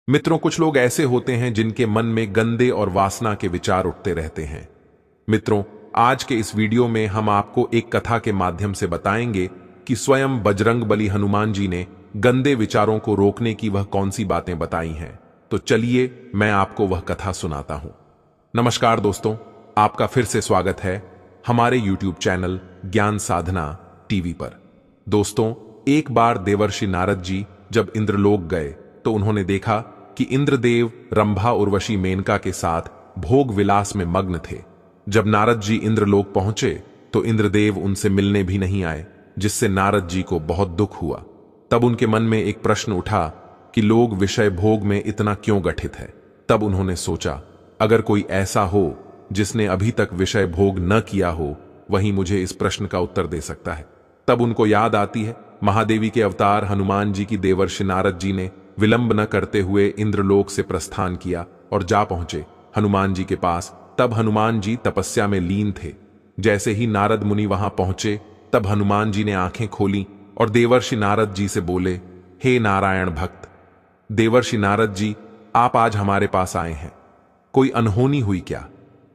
मित्रों, कुछ लोग ऐसे होते हैं जिनके मन में गंदे और वासना के विचार उठते रहते हैं। मित्रों, आज के इस वीडियो में हम आपको एक कथा के माध्यम से बताएंगे कि स्वयं बजरंगबली हनुमान जी ने गंदे विचारों को रोकने की वह कौन सी बातें बताई हैं। तो चलिए मैं आपको वह कथा सुनाता हूं। नमस्कार दोस्तों, आपका फिर से स्वागत है हमारे YouTube चैनल ज्ञान साधना टीवी पर। दोस्तों, एक बार देवर्षि नारद जी जब इंद्रलोक गए तो उन्होंने देखा कि इंद्रदेव रंभा उर्वशी मेनका के साथ भोग विलास में मग्न थे। जब नारद जी इंद्रलोक पहुंचे तो इंद्रदेव उनसे मिलने भी नहीं आए, जिससे नारद जी को बहुत दुख हुआ। तब उनके मन में एक प्रश्न उठा कि लोग विषय भोग में इतना क्यों गठित है। तब उन्होंने सोचा, अगर कोई ऐसा हो जिसने अभी तक विषय भोग न किया हो, वही मुझे इस प्रश्न का उत्तर दे सकता है। तब उनको याद आती है महादेवी के अवतार हनुमान जी की देवर्षि नारद जी ने विलंब न करते हुए इंद्रलोक से प्रस्थान किया और जा पहुंचे हनुमान जी के पास। तब हनुमान जी तपस्या में लीन थे। जैसे ही नारद मुनि वहां पहुंचे तब हनुमान जी ने आंखें खोली और देवर्षि नारद जी से बोले, हे नारायण भक्त देवर्षि नारद जी, आप आज हमारे पास आए हैं। कोई अनहोनी हुई क्या?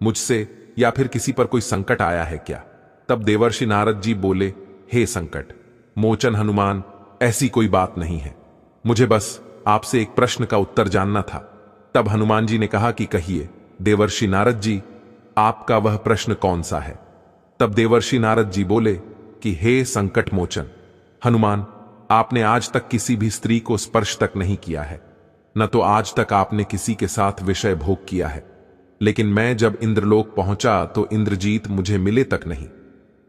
मुझसे या फिर किसी पर कोई संकट आया है क्या? तब देवर्षि नारद जी बोले, हे संकट मोचन हनुमान, ऐसी कोई बात नहीं है। मुझे बस आपसे एक प्रश्न का उत्तर जानना था। तब हनुमान जी ने कहा कि कहिए देवर्षि नारद जी, आपका वह प्रश्न कौन सा है? तब देवर्षि नारद जी बोले कि हे संकट मोचन हनुमान, आपने आज तक किसी भी स्त्री को स्पर्श तक नहीं किया है, न तो आज तक आपने किसी के साथ विषय भोग किया है। लेकिन मैं जब इंद्रलोक पहुंचा तो इंद्रजीत मुझे मिले तक नहीं,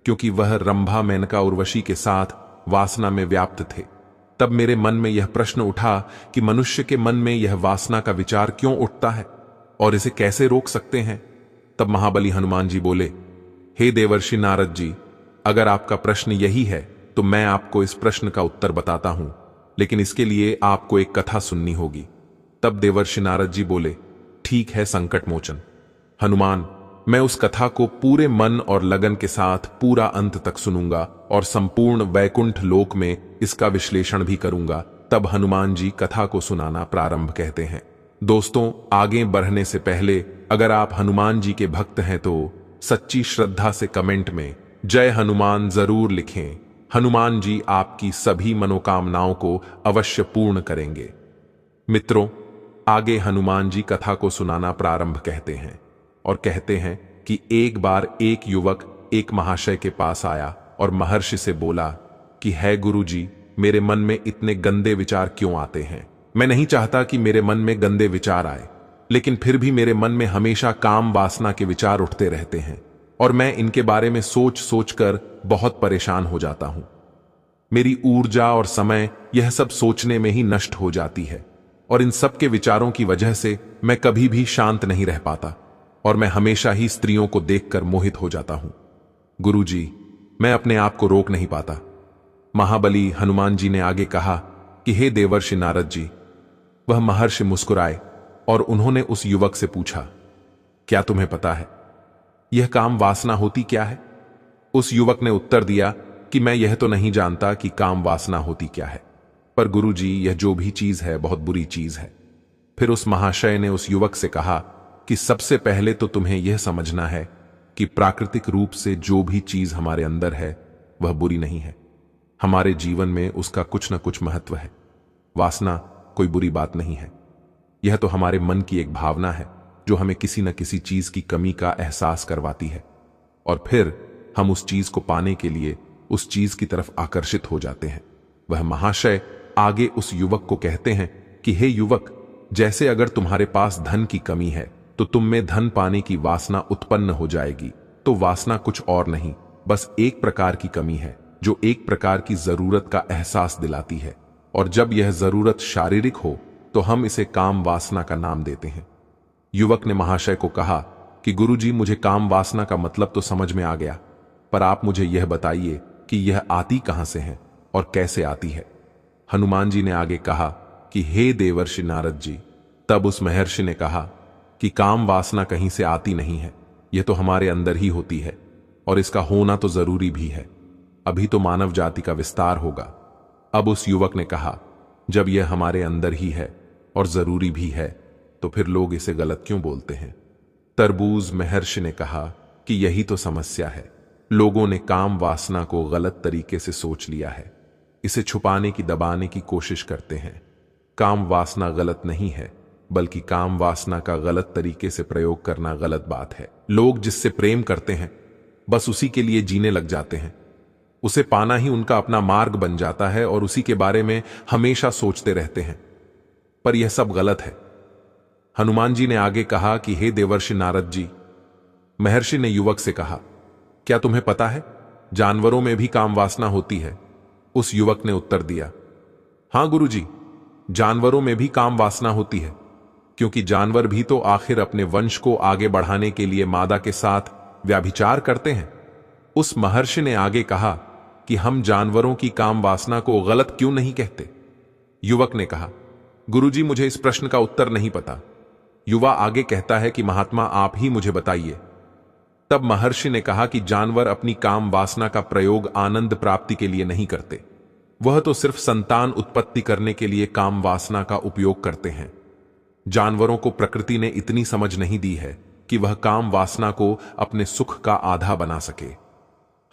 क्योंकि वह रंभा मेनका उर्वशी के साथ वासना में व्याप्त थे। तब मेरे मन में यह प्रश्न उठा कि मनुष्य के मन में यह वासना का विचार क्यों उठता है और इसे कैसे रोक सकते हैं। तब महाबली हनुमान जी बोले, हे देवर्षि नारद जी, अगर आपका प्रश्न यही है तो मैं आपको इस प्रश्न का उत्तर बताता हूं, लेकिन इसके लिए आपको एक कथा सुननी होगी। तब देवर्षि नारद जी बोले, ठीक है संकट मोचन हनुमान, मैं उस कथा को पूरे मन और लगन के साथ पूरा अंत तक सुनूंगा और संपूर्ण वैकुंठ लोक में इसका विश्लेषण भी करूंगा। तब हनुमान जी कथा को सुनाना प्रारंभ कहते हैं। दोस्तों, आगे बढ़ने से पहले अगर आप हनुमान जी के भक्त हैं तो सच्ची श्रद्धा से कमेंट में जय हनुमान जरूर लिखें। हनुमान जी आपकी सभी मनोकामनाओं को अवश्य पूर्ण करेंगे। मित्रों, आगे हनुमान जी कथा को सुनाना प्रारंभ कहते हैं और कहते हैं कि एक बार एक युवक एक महाशय के पास आया और महर्षि से बोला कि है गुरु जी, मेरे मन में इतने गंदे विचार क्यों आते हैं? मैं नहीं चाहता कि मेरे मन में गंदे विचार आए, लेकिन फिर भी मेरे मन में हमेशा काम वासना के विचार उठते रहते हैं और मैं इनके बारे में सोच सोचकर बहुत परेशान हो जाता हूं। मेरी ऊर्जा और समय यह सब सोचने में ही नष्ट हो जाती है और इन सब के विचारों की वजह से मैं कभी भी शांत नहीं रह पाता और मैं हमेशा ही स्त्रियों को देखकर मोहित हो जाता हूं। गुरु जी, मैं अपने आप को रोक नहीं पाता। महाबली हनुमान जी ने आगे कहा कि हे देवर्षि नारद जी। वह महर्षि मुस्कुराए और उन्होंने उस युवक से पूछा, क्या तुम्हें पता है यह काम वासना होती क्या है? उस युवक ने उत्तर दिया कि मैं यह तो नहीं जानता कि काम वासना होती क्या है, पर गुरु जी, यह जो भी चीज है बहुत बुरी चीज है। फिर उस महाशय ने उस युवक से कहा कि सबसे पहले तो तुम्हें यह समझना है कि प्राकृतिक रूप से जो भी चीज हमारे अंदर है वह बुरी नहीं है। हमारे जीवन में उसका कुछ न कुछ महत्व है। वासना कोई बुरी बात नहीं है। यह तो हमारे मन की एक भावना है जो हमें किसी न किसी चीज की कमी का एहसास करवाती है और फिर हम उस चीज को पाने के लिए उस चीज की तरफ आकर्षित हो जाते हैं। वह महाशय आगे उस युवक को कहते हैं कि हे युवक, जैसे अगर तुम्हारे पास धन की कमी है तो तुम में धन पाने की वासना उत्पन्न हो जाएगी। तो वासना कुछ और नहीं, बस एक प्रकार की कमी है जो एक प्रकार की जरूरत का एहसास दिलाती है, और जब यह जरूरत शारीरिक हो तो हम इसे काम वासना का नाम देते हैं। युवक ने महाशय को कहा कि गुरुजी, मुझे काम वासना का मतलब तो समझ में आ गया, पर आप मुझे यह बताइए कि यह आती कहां से है और कैसे आती है? हनुमान जी ने आगे कहा कि हे देवर्षि नारद जी। तब उस महर्षि ने कहा कि काम वासना कहीं से आती नहीं है, यह तो हमारे अंदर ही होती है और इसका होना तो जरूरी भी है। अभी तो मानव जाति का विस्तार होगा। अब उस युवक ने कहा, जब यह हमारे अंदर ही है और जरूरी भी है, तो फिर लोग इसे गलत क्यों बोलते हैं? तरबूज महर्षि ने कहा कि यही तो समस्या है। लोगों ने काम वासना को गलत तरीके से सोच लिया है। इसे छुपाने की, दबाने की कोशिश करते हैं। काम वासना गलत नहीं है, बल्कि काम वासना का गलत तरीके से प्रयोग करना गलत बात है। लोग जिससे प्रेम करते हैं बस उसी के लिए जीने लग जाते हैं। उसे पाना ही उनका अपना मार्ग बन जाता है और उसी के बारे में हमेशा सोचते रहते हैं। पर यह सब गलत है। हनुमान जी ने आगे कहा कि हे देवर्षि नारद जी, महर्षि ने युवक से कहा, क्या तुम्हें पता है जानवरों में भी काम वासना होती है? उस युवक ने उत्तर दिया, हां गुरुजी, जानवरों में भी काम वासना होती है, क्योंकि जानवर भी तो आखिर अपने वंश को आगे बढ़ाने के लिए मादा के साथ व्याभिचार करते हैं। उस महर्षि ने आगे कहा कि हम जानवरों की काम वासना को गलत क्यों नहीं कहते? युवक ने कहा, गुरुजी, मुझे इस प्रश्न का उत्तर नहीं पता। युवा आगे कहता है कि महात्मा आप ही मुझे बताइए। तब महर्षि ने कहा कि जानवर अपनी काम वासना का प्रयोग आनंद प्राप्ति के लिए नहीं करते। वह तो सिर्फ संतान उत्पत्ति करने के लिए काम वासना का उपयोग करते हैं। जानवरों को प्रकृति ने इतनी समझ नहीं दी है कि वह काम वासना को अपने सुख का आधा बना सके।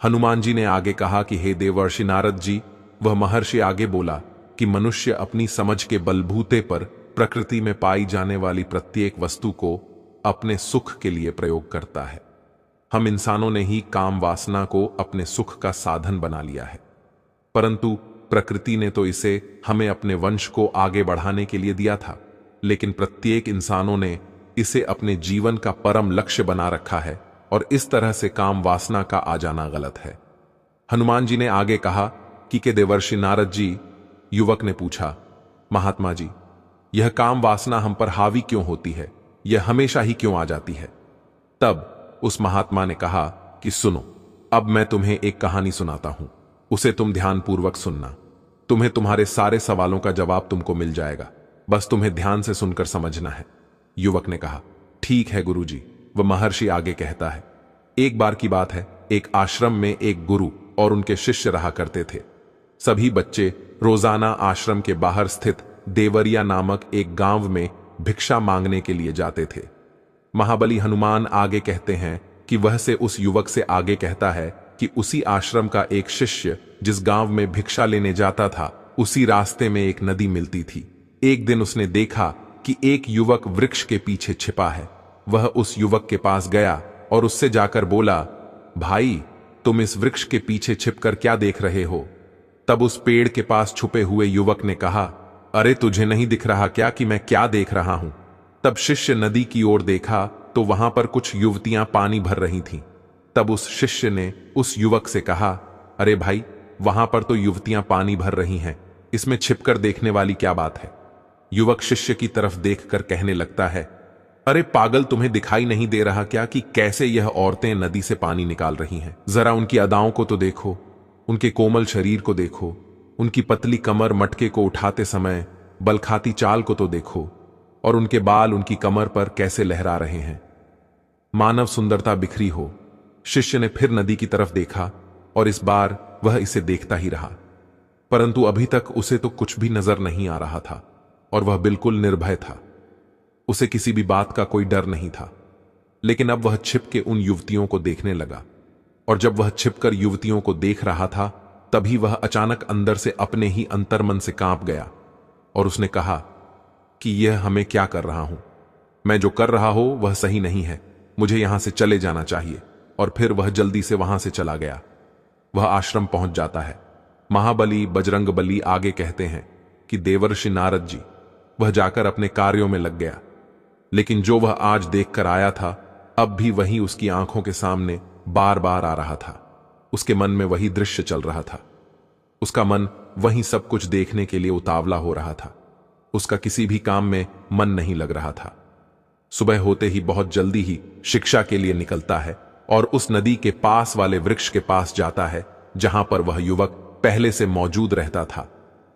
हनुमान जी ने आगे कहा कि हे देवर्षि नारद जी, वह महर्षि आगे बोला कि मनुष्य अपनी समझ के बलबूते पर प्रकृति में पाई जाने वाली प्रत्येक वस्तु को अपने सुख के लिए प्रयोग करता है। हम इंसानों ने ही काम वासना को अपने सुख का साधन बना लिया है, परंतु प्रकृति ने तो इसे हमें अपने वंश को आगे बढ़ाने के लिए दिया था। लेकिन प्रत्येक इंसानों ने इसे अपने जीवन का परम लक्ष्य बना रखा है और इस तरह से काम वासना का आ जाना गलत है। हनुमान जी ने आगे कहा कि देवर्षि नारद जी, युवक ने पूछा, महात्मा जी, यह काम वासना हम पर हावी क्यों होती है? यह हमेशा ही क्यों आ जाती है? तब उस महात्मा ने कहा कि सुनो, अब मैं तुम्हें एक कहानी सुनाता हूं, उसे तुम ध्यानपूर्वक सुनना। तुम्हें तुम्हारे सारे सवालों का जवाब तुमको मिल जाएगा, बस तुम्हें ध्यान से सुनकर समझना है। युवक ने कहा, ठीक है गुरुजी। वह महर्षि आगे कहता है, एक बार की बात है, एक आश्रम में एक गुरु और उनके शिष्य रहा करते थे। सभी बच्चे रोजाना आश्रम के बाहर स्थित देवरिया नामक एक गांव में भिक्षा मांगने के लिए जाते थे। महाबली हनुमान आगे कहते हैं कि वह से उस युवक से आगे कहता है कि उसी आश्रम का एक शिष्य जिस गांव में भिक्षा लेने जाता था, उसी रास्ते में एक नदी मिलती थी। एक दिन उसने देखा कि एक युवक वृक्ष के पीछे छिपा है। वह उस युवक के पास गया और उससे जाकर बोला, भाई, तुम इस वृक्ष के पीछे छिपकर क्या देख रहे हो? तब उस पेड़ के पास छुपे हुए युवक ने कहा, अरे तुझे नहीं दिख रहा क्या कि मैं क्या देख रहा हूं? तब शिष्य नदी की ओर देखा तो वहां पर कुछ युवतियां पानी भर रही थीं। तब उस शिष्य ने उस युवक से कहा, अरे भाई, वहां पर तो युवतियां पानी भर रही हैं, इसमें छिपकर देखने वाली क्या बात है? युवक शिष्य की तरफ देखकर कहने लगता है, अरे पागल, तुम्हें दिखाई नहीं दे रहा क्या कि कैसे यह औरतें नदी से पानी निकाल रही हैं? जरा उनकी अदाओं को तो देखो, उनके कोमल शरीर को देखो, उनकी पतली कमर मटके को उठाते समय बलखाती चाल को तो देखो, और उनके बाल उनकी कमर पर कैसे लहरा रहे हैं। मानव सुंदरता बिखरी हो। शिष्य ने फिर नदी की तरफ देखा और इस बार वह इसे देखता ही रहा, परंतु अभी तक उसे तो कुछ भी नजर नहीं आ रहा था और वह बिल्कुल निर्भय था। उसे किसी भी बात का कोई डर नहीं था। लेकिन अब वह छिपके उन युवतियों को देखने लगा, और जब वह छिपकर युवतियों को देख रहा था, तभी वह अचानक अंदर से अपने ही अंतर्मन से कांप गया और उसने कहा कि यह हमें क्या कर रहा हूं? मैं जो कर रहा हूं वह सही नहीं है, मुझे यहां से चले जाना चाहिए। और फिर वह जल्दी से वहां से चला गया। वह आश्रम पहुंच जाता है। महाबली बजरंगबली आगे कहते हैं कि देवर्षि नारद जी, वह जाकर अपने कार्यों में लग गया, लेकिन जो वह आज देखकर आया था, अब भी वही उसकी आंखों के सामने बार बार आ रहा था। उसके मन में वही दृश्य चल रहा था। उसका मन वही सब कुछ देखने के लिए उतावला हो रहा था। उसका किसी भी काम में मन नहीं लग रहा था। सुबह होते ही बहुत जल्दी ही शिक्षा के लिए निकलता है और उस नदी के पास वाले वृक्ष के पास जाता है जहां पर वह युवक पहले से मौजूद रहता था।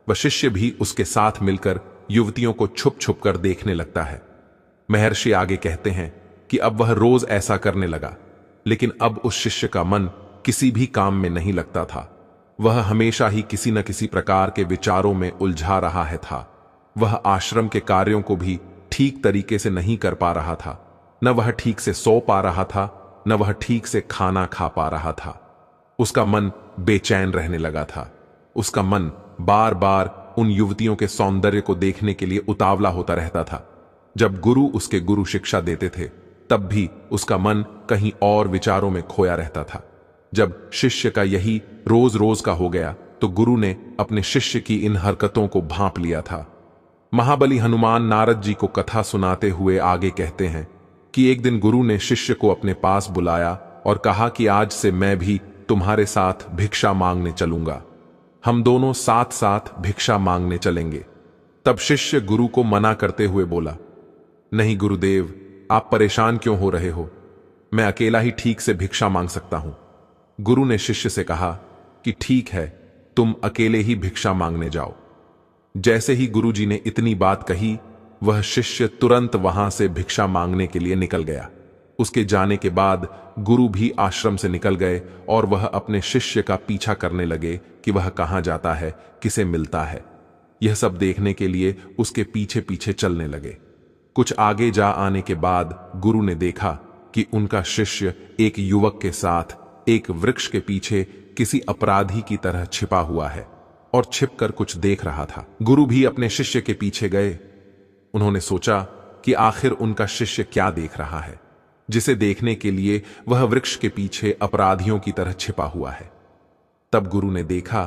वह शिष्य भी उसके साथ मिलकर युवतियों को छुप छुप कर देखने लगता है। महर्षि आगे कहते हैं कि अब वह रोज ऐसा करने लगा, लेकिन अब उस शिष्य का मन किसी भी काम में नहीं लगता था। वह हमेशा ही किसी न किसी प्रकार के विचारों में उलझा रहा है था। वह आश्रम के कार्यों को भी ठीक तरीके से नहीं कर पा रहा था। न वह ठीक से सो पा रहा था, न वह ठीक से खाना खा पा रहा था। उसका मन बेचैन रहने लगा था। उसका मन बार बार उन युवतियों के सौंदर्य को देखने के लिए उतावला होता रहता था। जब गुरु उसके गुरु शिक्षा देते थे तब भी उसका मन कहीं और विचारों में खोया रहता था। जब शिष्य का यही रोज रोज का हो गया तो गुरु ने अपने शिष्य की इन हरकतों को भांप लिया था। महाबली हनुमान नारद जी को कथा सुनाते हुए आगे कहते हैं कि एक दिन गुरु ने शिष्य को अपने पास बुलाया और कहा कि आज से मैं भी तुम्हारे साथ भिक्षा मांगने चलूंगा। हम दोनों साथ साथ भिक्षा मांगने चलेंगे। तब शिष्य गुरु को मना करते हुए बोला, नहीं गुरुदेव, आप परेशान क्यों हो रहे हो? मैं अकेला ही ठीक से भिक्षा मांग सकता हूं। गुरु ने शिष्य से कहा कि ठीक है, तुम अकेले ही भिक्षा मांगने जाओ। जैसे ही गुरु जी ने इतनी बात कही, वह शिष्य तुरंत वहां से भिक्षा मांगने के लिए निकल गया। उसके जाने के बाद गुरु भी आश्रम से निकल गए और वह अपने शिष्य का पीछा करने लगे कि वह कहां जाता है, किसे मिलता है। यह सब देखने के लिए उसके पीछे पीछे चलने लगे। कुछ आगे जा आने के बाद गुरु ने देखा कि उनका शिष्य एक युवक के साथ एक वृक्ष के पीछे किसी अपराधी की तरह छिपा हुआ है और छिपकर कुछ देख रहा था। गुरु भी अपने शिष्य के पीछे गए। उन्होंने सोचा कि आखिर उनका शिष्य क्या देख रहा है, जिसे देखने के लिए वह वृक्ष के पीछे अपराधियों की तरह छिपा हुआ है। तब गुरु ने देखा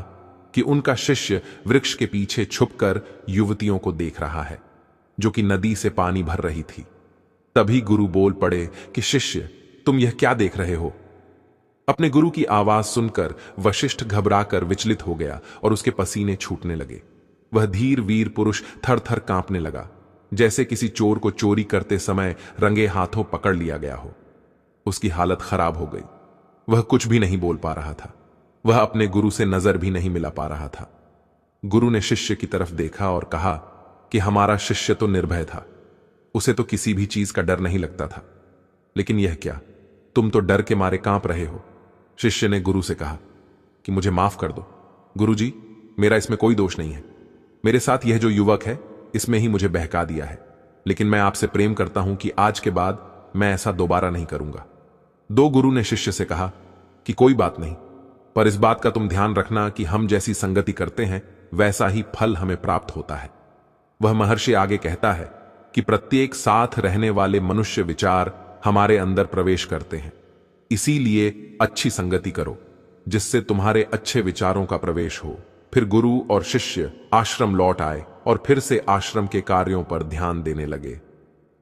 कि उनका शिष्य वृक्ष के पीछे छुपकर युवतियों को देख रहा है, जो कि नदी से पानी भर रही थी। तभी गुरु बोल पड़े कि शिष्य, तुम यह क्या देख रहे हो? अपने गुरु की आवाज सुनकर वशिष्ठ घबराकर विचलित हो गया और उसके पसीने छूटने लगे। वह धीर वीर पुरुष थर थर कांपने लगा, जैसे किसी चोर को चोरी करते समय रंगे हाथों पकड़ लिया गया हो। उसकी हालत खराब हो गई। वह कुछ भी नहीं बोल पा रहा था। वह अपने गुरु से नजर भी नहीं मिला पा रहा था। गुरु ने शिष्य की तरफ देखा और कहा कि हमारा शिष्य तो निर्भय था, उसे तो किसी भी चीज का डर नहीं लगता था, लेकिन यह क्या, तुम तो डर के मारे कांप रहे हो। शिष्य ने गुरु से कहा कि मुझे माफ कर दो गुरु जी, मेरा इसमें कोई दोष नहीं है। मेरे साथ यह जो युवक है, इसमें ही मुझे बहका दिया है, लेकिन मैं आपसे प्रेम करता हूं कि आज के बाद मैं ऐसा दोबारा नहीं करूंगा। दो गुरु ने शिष्य से कहा कि कोई बात नहीं, पर इस बात का तुम ध्यान रखना कि हम जैसी संगति करते हैं वैसा ही फल हमें प्राप्त होता है। वह महर्षि आगे कहता है कि प्रत्येक साथ रहने वाले मनुष्य विचार हमारे अंदर प्रवेश करते हैं, इसीलिए अच्छी संगति करो जिससे तुम्हारे अच्छे विचारों का प्रवेश हो। फिर गुरु और शिष्य आश्रम लौट आए और फिर से आश्रम के कार्यों पर ध्यान देने लगे।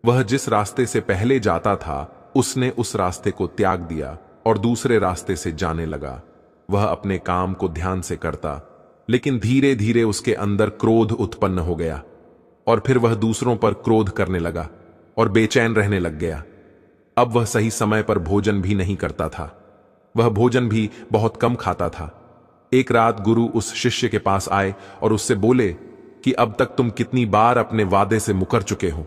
वह जिस रास्ते से पहले जाता था उसने उस रास्ते को त्याग दिया और दूसरे रास्ते से जाने लगा। वह अपने काम को ध्यान से करता, लेकिन धीरे धीरे उसके अंदर क्रोध उत्पन्न हो गया और फिर वह दूसरों पर क्रोध करने लगा और बेचैन रहने लग गया। अब वह सही समय पर भोजन भी नहीं करता था। वह भोजन भी बहुत कम खाता था। एक रात गुरु उस शिष्य के पास आए और उससे बोले कि अब तक तुम कितनी बार अपने वादे से मुकर चुके हो।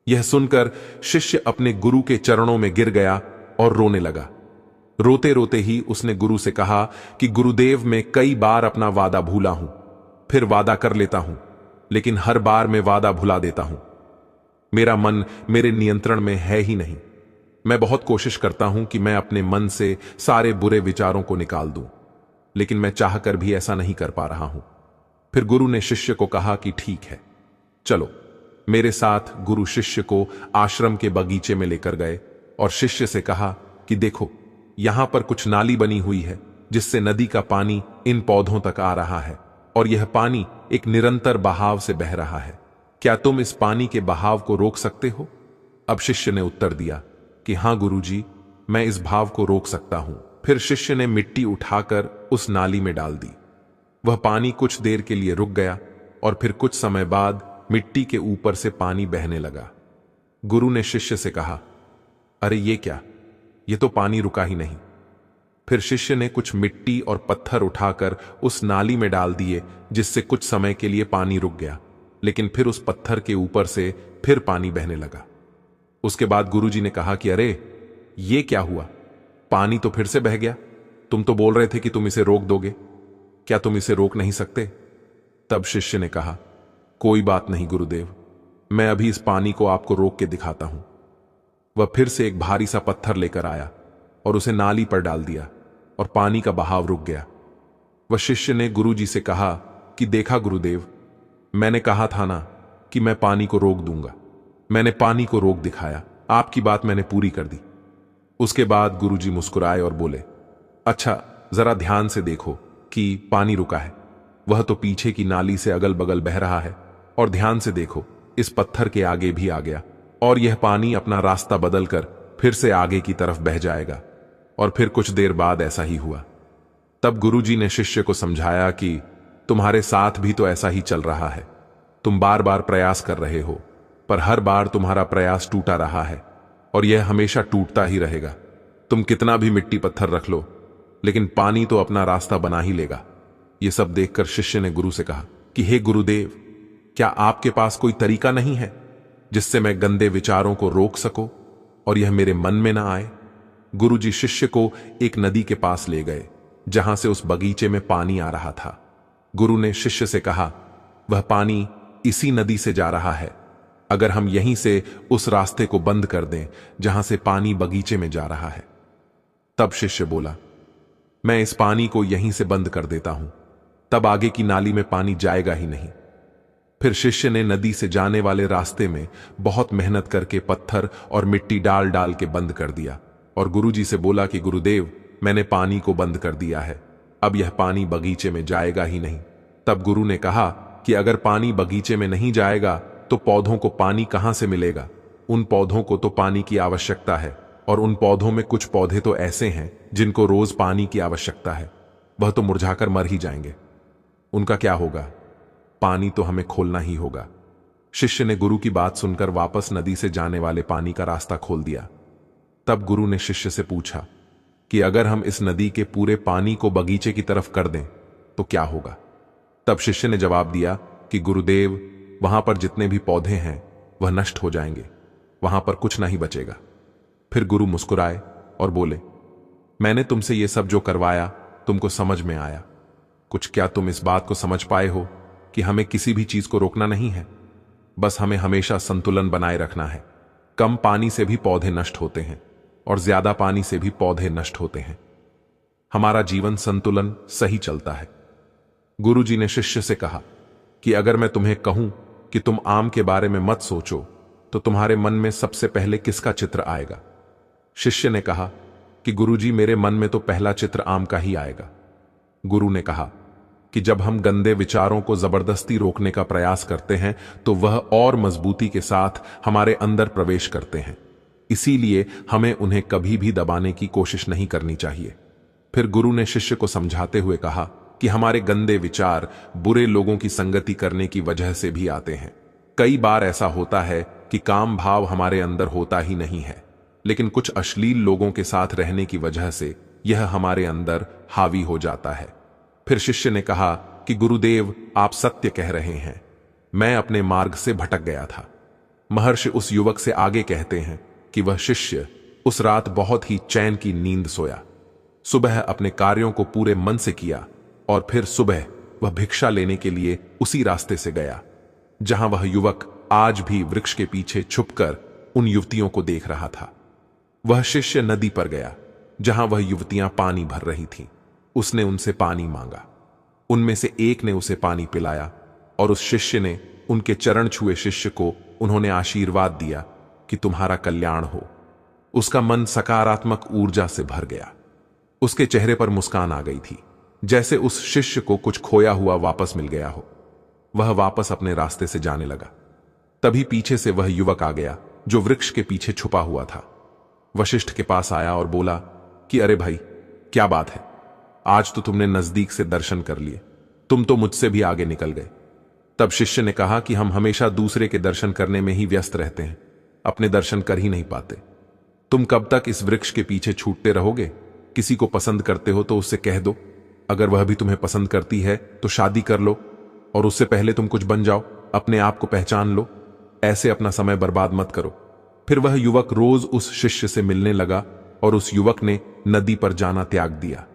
यह सुनकर शिष्य अपने गुरु के चरणों में गिर गया और रोने लगा। रोते रोते ही उसने गुरु से कहा कि गुरुदेव, मैं कई बार अपना वादा भूला हूं, फिर वादा कर लेता हूं, लेकिन हर बार मैं वादा भुला देता हूं। मेरा मन मेरे नियंत्रण में है ही नहीं। मैं बहुत कोशिश करता हूं कि मैं अपने मन से सारे बुरे विचारों को निकाल दूं, लेकिन मैं चाहकर भी ऐसा नहीं कर पा रहा हूं। फिर गुरु ने शिष्य को कहा कि ठीक है, चलो मेरे साथ। गुरु शिष्य को आश्रम के बगीचे में लेकर गए और शिष्य से कहा कि देखो, यहां पर कुछ नाली बनी हुई है जिससे नदी का पानी इन पौधों तक आ रहा है और यह पानी एक निरंतर बहाव से बह रहा है। क्या तुम इस पानी के बहाव को रोक सकते हो? अब शिष्य ने उत्तर दिया कि हां गुरुजी, मैं इस भाव को रोक सकता हूं। फिर शिष्य ने मिट्टी उठाकर उस नाली में डाल दी। वह पानी कुछ देर के लिए रुक गया और फिर कुछ समय बाद मिट्टी के ऊपर से पानी बहने लगा। गुरु ने शिष्य से कहा, अरे ये क्या, ये तो पानी रुका ही नहीं। फिर शिष्य ने कुछ मिट्टी और पत्थर उठाकर उस नाली में डाल दिए, जिससे कुछ समय के लिए पानी रुक गया, लेकिन फिर उस पत्थर के ऊपर से फिर पानी बहने लगा। उसके बाद गुरुजी ने कहा कि अरे ये क्या हुआ, पानी तो फिर से बह गया। तुम तो बोल रहे थे कि तुम इसे रोक दोगे, क्या तुम इसे रोक नहीं सकते? तब शिष्य ने कहा कोई बात नहीं गुरुदेव, मैं अभी इस पानी को आपको रोक के दिखाता हूं। वह फिर से एक भारी सा पत्थर लेकर आया और उसे नाली पर डाल दिया और पानी का बहाव रुक गया। वह शिष्य ने गुरुजी से कहा कि देखा गुरुदेव, मैंने कहा था ना कि मैं पानी को रोक दूंगा। मैंने पानी को रोक दिखाया, आपकी बात मैंने पूरी कर दी। उसके बाद गुरुजी मुस्कुराए और बोले, अच्छा जरा ध्यान से देखो कि पानी रुका है, वह तो पीछे की नाली से अगल बगल बह रहा है। और ध्यान से देखो, इस पत्थर के आगे भी आ गया और यह पानी अपना रास्ता बदलकर फिर से आगे की तरफ बह जाएगा। और फिर कुछ देर बाद ऐसा ही हुआ। तब गुरुजी ने शिष्य को समझाया कि तुम्हारे साथ भी तो ऐसा ही चल रहा है। तुम बार बार प्रयास कर रहे हो, पर हर बार तुम्हारा प्रयास टूटा रहा है और यह हमेशा टूटता ही रहेगा। तुम कितना भी मिट्टी पत्थर रख लो, लेकिन पानी तो अपना रास्ता बना ही लेगा। यह सब देखकर शिष्य ने गुरु से कहा कि हे गुरुदेव, क्या आपके पास कोई तरीका नहीं है जिससे मैं गंदे विचारों को रोक सकूं और यह मेरे मन में ना आए? गुरुजी शिष्य को एक नदी के पास ले गए जहां से उस बगीचे में पानी आ रहा था। गुरु ने शिष्य से कहा, वह पानी इसी नदी से जा रहा है। अगर हम यहीं से उस रास्ते को बंद कर दें जहां से पानी बगीचे में जा रहा है। तब शिष्य बोला, मैं इस पानी को यहीं से बंद कर देता हूं, तब आगे की नाली में पानी जाएगा ही नहीं। फिर शिष्य ने नदी से जाने वाले रास्ते में बहुत मेहनत करके पत्थर और मिट्टी डाल डाल के बंद कर दिया और गुरुजी से बोला कि गुरुदेव, मैंने पानी को बंद कर दिया है, अब यह पानी बगीचे में जाएगा ही नहीं। तब गुरु ने कहा कि अगर पानी बगीचे में नहीं जाएगा तो पौधों को पानी कहां से मिलेगा? उन पौधों को तो पानी की आवश्यकता है और उन पौधों में कुछ पौधे तो ऐसे हैं जिनको रोज पानी की आवश्यकता है, वह तो मुरझाकर मर ही जाएंगे। उनका क्या होगा? पानी तो हमें खोलना ही होगा। शिष्य ने गुरु की बात सुनकर वापस नदी से जाने वाले पानी का रास्ता खोल दिया। तब गुरु ने शिष्य से पूछा कि अगर हम इस नदी के पूरे पानी को बगीचे की तरफ कर दें तो क्या होगा? तब शिष्य ने जवाब दिया कि गुरुदेव, वहां पर जितने भी पौधे हैं वह नष्ट हो जाएंगे, वहां पर कुछ नहीं बचेगा। फिर गुरु मुस्कुराए और बोले, मैंने तुमसे यह सब जो करवाया तुमको समझ में आया? कुछ क्या तुम इस बात को समझ पाए हो कि हमें किसी भी चीज को रोकना नहीं है, बस हमें हमेशा संतुलन बनाए रखना है। कम पानी से भी पौधे नष्ट होते हैं और ज्यादा पानी से भी पौधे नष्ट होते हैं। हमारा जीवन संतुलन सही चलता है। गुरुजी ने शिष्य से कहा कि अगर मैं तुम्हें कहूं कि तुम आम के बारे में मत सोचो तो तुम्हारे मन में सबसे पहले किसका चित्र आएगा? शिष्य ने कहा कि गुरुजी, मेरे मन में तो पहला चित्र आम का ही आएगा। गुरु ने कहा कि जब हम गंदे विचारों को जबरदस्ती रोकने का प्रयास करते हैं तो वह और मजबूती के साथ हमारे अंदर प्रवेश करते हैं, इसीलिए हमें उन्हें कभी भी दबाने की कोशिश नहीं करनी चाहिए। फिर गुरु ने शिष्य को समझाते हुए कहा कि हमारे गंदे विचार बुरे लोगों की संगति करने की वजह से भी आते हैं। कई बार ऐसा होता है कि काम भाव हमारे अंदर होता ही नहीं है, लेकिन कुछ अश्लील लोगों के साथ रहने की वजह से यह हमारे अंदर हावी हो जाता है। फिर शिष्य ने कहा कि गुरुदेव, आप सत्य कह रहे हैं, मैं अपने मार्ग से भटक गया था। महर्षि उस युवक से आगे कहते हैं कि वह शिष्य उस रात बहुत ही चैन की नींद सोया। सुबह अपने कार्यों को पूरे मन से किया और फिर सुबह वह भिक्षा लेने के लिए उसी रास्ते से गया जहां वह युवक आज भी वृक्ष के पीछे छुपकर उन युवतियों को देख रहा था। वह शिष्य नदी पर गया जहां वह युवतियां पानी भर रही थीं। उसने उनसे पानी मांगा। उनमें से एक ने उसे पानी पिलाया और उस शिष्य ने उनके चरण छुए शिष्य को उन्होंने आशीर्वाद दिया कि तुम्हारा कल्याण हो। उसका मन सकारात्मक ऊर्जा से भर गया। उसके चेहरे पर मुस्कान आ गई थी, जैसे उस शिष्य को कुछ खोया हुआ वापस मिल गया हो। वह वापस अपने रास्ते से जाने लगा। तभी पीछे से वह युवक आ गया जो वृक्ष के पीछे छुपा हुआ था। वशिष्ठ के पास आया और बोला कि अरे भाई, क्या बात है, आज तो तुमने नजदीक से दर्शन कर लिए, तुम तो मुझसे भी आगे निकल गए। तब शिष्य ने कहा कि हम हमेशा दूसरे के दर्शन करने में ही व्यस्त रहते हैं, अपने दर्शन कर ही नहीं पाते। तुम कब तक इस वृक्ष के पीछे छूटते रहोगे? किसी को पसंद करते हो तो उससे कह दो, अगर वह भी तुम्हें पसंद करती है तो शादी कर लो और उससे पहले तुम कुछ बन जाओ, अपने आप को पहचान लो। ऐसे अपना समय बर्बाद मत करो। फिर वह युवक रोज उस शिष्य से मिलने लगा और उस युवक ने नदी पर जाना त्याग दिया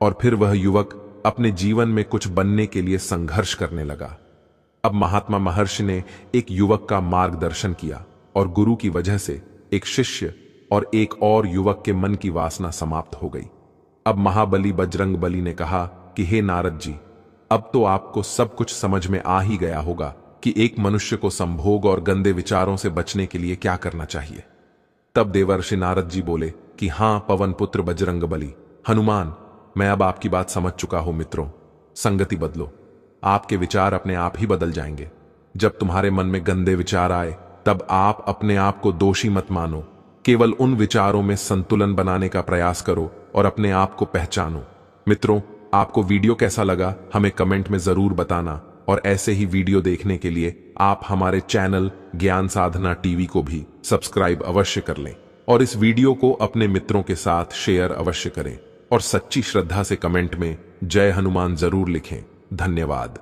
और फिर वह युवक अपने जीवन में कुछ बनने के लिए संघर्ष करने लगा। अब महात्मा महर्षि ने एक युवक का मार्गदर्शन किया और गुरु की वजह से एक शिष्य और एक और युवक के मन की वासना समाप्त हो गई। अब महाबली बजरंगबली ने कहा कि हे नारद जी, अब तो आपको सब कुछ समझ में आ ही गया होगा कि एक मनुष्य को संभोग और गंदे विचारों से बचने के लिए क्या करना चाहिए। तब देवर्षि नारद जी बोले कि हां पवन पुत्र बजरंगबली, हनुमान, मैं अब आपकी बात समझ चुका हूं। मित्रों, संगति बदलो, आपके विचार अपने आप ही बदल जाएंगे। जब तुम्हारे मन में गंदे विचार आए तब आप अपने आप को दोषी मत मानो, केवल उन विचारों में संतुलन बनाने का प्रयास करो और अपने आप को पहचानो। मित्रों, आपको वीडियो कैसा लगा हमें कमेंट में जरूर बताना और ऐसे ही वीडियो देखने के लिए आप हमारे चैनल ज्ञान साधना टीवी को भी सब्सक्राइब अवश्य कर लें और इस वीडियो को अपने मित्रों के साथ शेयर अवश्य करें और सच्ची श्रद्धा से कमेंट में जय हनुमान जरूर लिखें। धन्यवाद।